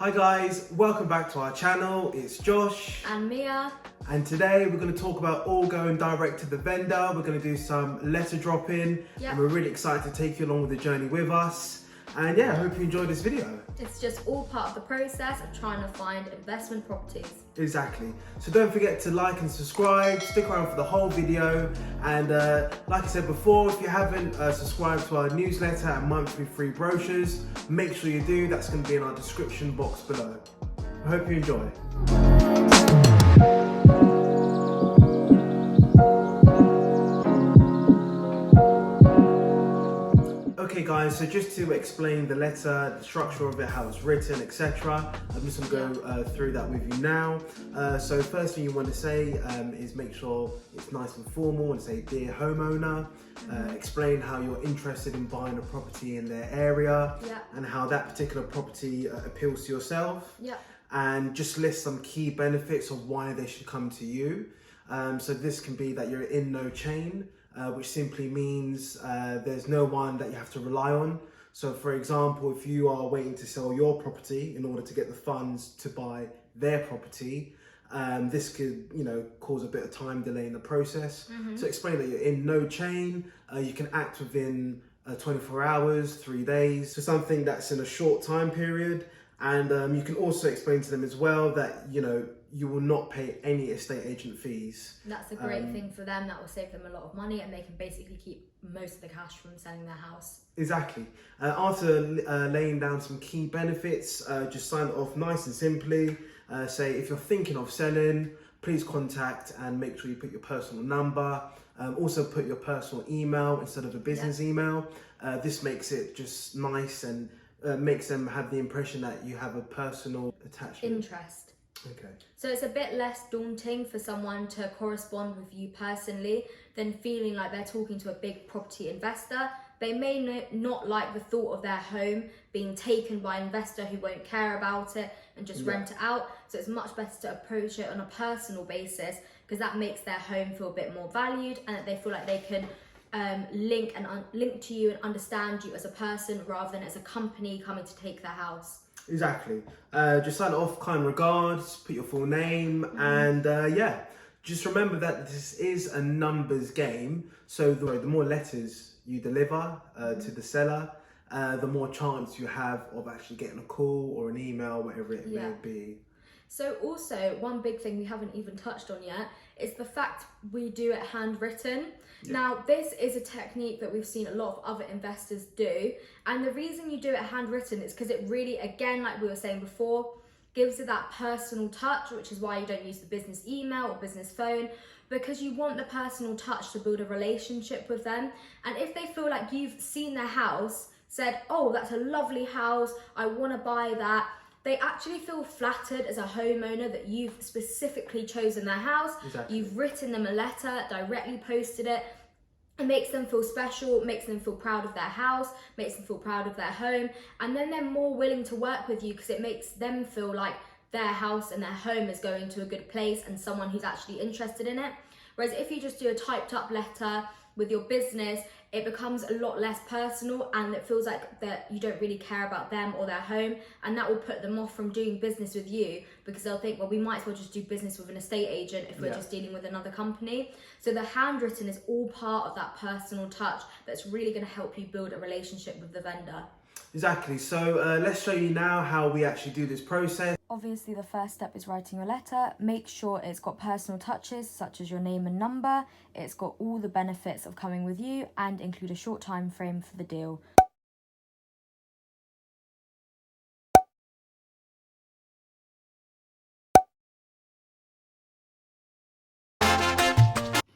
Hi guys, welcome back to our channel. It's Josh and Mia, and today we're going to talk about all going direct to the vendor. We're going to do some letter dropping and we're really excited to take you along with the journey with us. And yeah, I hope you enjoyed this video. It's just all part of the process of trying to find investment properties. Exactly. So don't forget to like and subscribe, stick around for the whole video. And like I said before, if you haven't subscribed to our newsletter and monthly free brochures, make sure you do. That's going to be in our description box below. I hope you enjoy. Okay guys, so just to explain the letter, the structure of it, how it's written, etc. I'm just going to go through that with you now. So first thing you want to say is make sure it's nice and formal and say, dear homeowner, explain how you're interested in buying a property in their area and how that particular property appeals to yourself. And just list some key benefits of why they should come to you. So this can be that you're in no chain, which simply means there's no one that you have to rely on. So for example, if you are waiting to sell your property in order to get the funds to buy their property, this could, cause a bit of time delay in the process. So explain that you're in no chain, you can act within 24 hours, 3 days, so something that's in a short time period. And you can also explain to them as well that, you will not pay any estate agent fees. That's a great thing for them. That will save them a lot of money and they can basically keep most of the cash from selling their house. Exactly. After laying down some key benefits, just sign it off nice and simply. Say, if you're thinking of selling, please contact and make sure you put your personal number. Also put your personal email instead of a business email. This makes it just nice and makes them have the impression that you have a personal attachment. Interest. Okay. So it's a bit less daunting for someone to correspond with you personally than feeling like they're talking to a big property investor. They may not like the thought of their home being taken by an investor who won't care about it and just rent it out. So it's much better to approach it on a personal basis because that makes their home feel a bit more valued and that they feel like they can link to you and understand you as a person rather than as a company coming to take their house. Exactly. Just sign it off, kind regards, put your full name, and just remember that this is a numbers game. So the more letters you deliver to the seller, the more chance you have of actually getting a call or an email, whatever it may be. So also, one big thing we haven't even touched on yet is the fact we do it handwritten. Now, this is a technique that we've seen a lot of other investors do. And the reason you do it handwritten is because it really, again, like we were saying before, gives it that personal touch, which is why you don't use the business email or business phone, because you want the personal touch to build a relationship with them. And if they feel like you've seen their house, said, oh, that's a lovely house, I want to buy that, they actually feel flattered as a homeowner that you've specifically chosen their house. You've written them a letter, directly posted it. It makes them feel special, makes them feel proud of their house, makes them feel proud of their home. And then they're more willing to work with you because it makes them feel like their house and their home is going to a good place and someone who's actually interested in it. Whereas if you just do a typed up letter with your business, it becomes a lot less personal and it feels like that you don't really care about them or their home, and that will put them off from doing business with you because they'll think, well, we might as well just do business with an estate agent if we're just dealing with another company. So the handwritten is all part of that personal touch that's really going to help you build a relationship with the vendor. Exactly. So let's show you now how we actually do this process. Obviously, the first step is writing your letter. Make sure it's got personal touches such as your name and number. It's got all the benefits of coming with you and include a short time frame for the deal.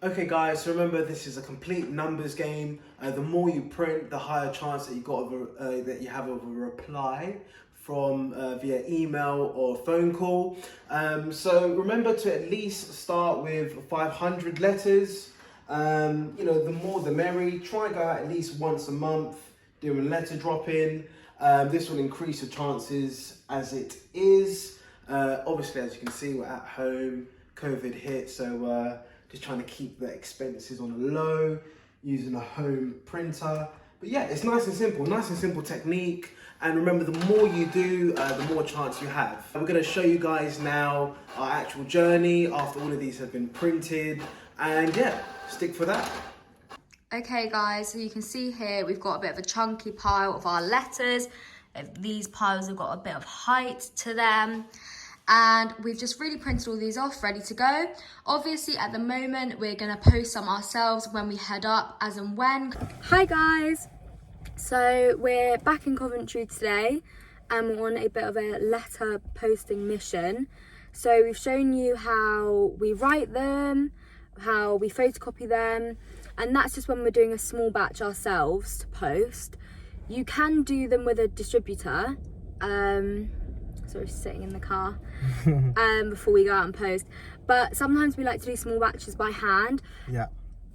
Okay guys, so remember this is a complete numbers game. The more you print, the higher chance that you have of a reply from via email or phone call. So remember to at least start with 500 letters. The more the merry. Try and go out at least once a month doing letter dropping. This will increase your chances as it is. Obviously, as you can see, we're at home. COVID hit, so just trying to keep the expenses on the low, using a home printer. But yeah, it's nice and simple technique. And remember, the more you do, the more chance you have. We're gonna show you guys now our actual journey after all of these have been printed. And yeah, stick for that. Okay guys, so you can see here we've got a bit of a chunky pile of our letters. These piles have got a bit of height to them. And we've just really printed all these off, ready to go. Obviously at the moment we're gonna post some ourselves when we head up, as and when. Hi guys! So we're back in Coventry today and we're on a bit of a letter posting mission. So we've shown you how we write them, how we photocopy them, and that's just when we're doing a small batch ourselves to post. You can do them with a distributor. Sorry, sitting in the car before we go out and post. But sometimes we like to do small batches by hand. Yeah.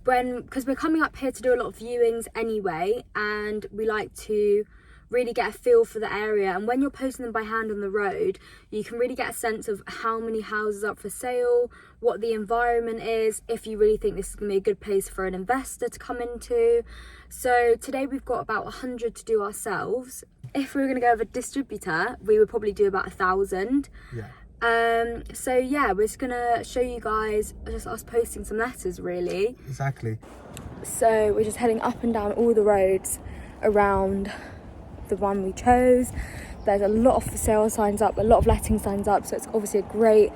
Because we're coming up here to do a lot of viewings anyway, and we like to really get a feel for the area. And when you're posting them by hand on the road, you can really get a sense of how many houses are up for sale, what the environment is, if you really think this is going to be a good place for an investor to come into. So today we've got about 100 to do ourselves. If we were going to go with a distributor, we would probably do about 1,000. Yeah. So yeah, we're just gonna show you guys just us posting some letters, really. Exactly. So we're just heading up and down all the roads around the one we chose. There's a lot of for sale signs up, a lot of letting signs up, so it's obviously a great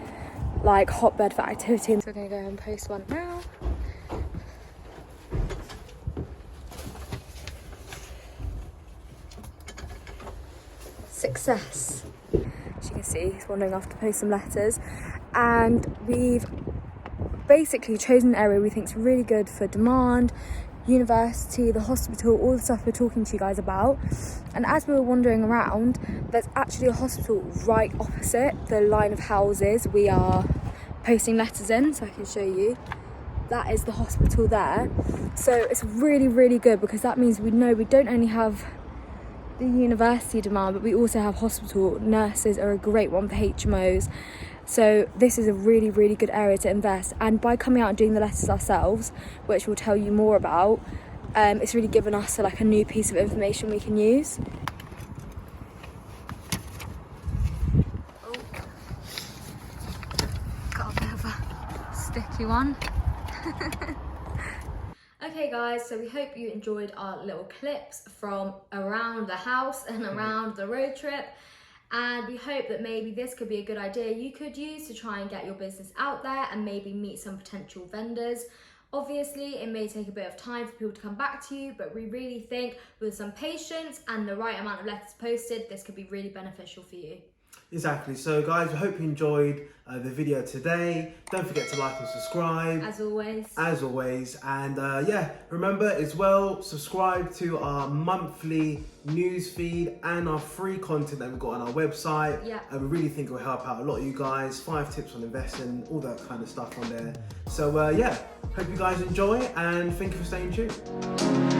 like hotbed for activity. So we're gonna go and post one now. Success. As you can see, he's wandering off to post some letters, and we've basically chosen an area we think is really good for demand, university, the hospital, all the stuff we're talking to you guys about. And as we were wandering around, there's actually a hospital right opposite the line of houses we are posting letters in, so I can show you. That is the hospital there. So it's really, really good, because that means we know we don't only have the university demand, but we also have hospital. Nurses are a great one for HMOs. So this is a really, really good area to invest. And by coming out and doing the letters ourselves, which we'll tell you more about, it's really given us like a new piece of information we can use. Oh, got a bit of a sticky one. Okay guys, so we hope you enjoyed our little clips from around the house and around the road trip, and we hope that maybe this could be a good idea you could use to try and get your business out there and maybe meet some potential vendors. Obviously it may take a bit of time for people to come back to you, but we really think with some patience and the right amount of letters posted, this could be really beneficial for you. Exactly. So guys, I hope you enjoyed the video today. Don't forget to like and subscribe. As always. And yeah, remember as well, subscribe to our monthly news feed and our free content that we've got on our website. Yeah. And we really think it will help out a lot of you guys. 5 tips on investing, all that kind of stuff on there. So yeah, hope you guys enjoy, and thank you for staying tuned.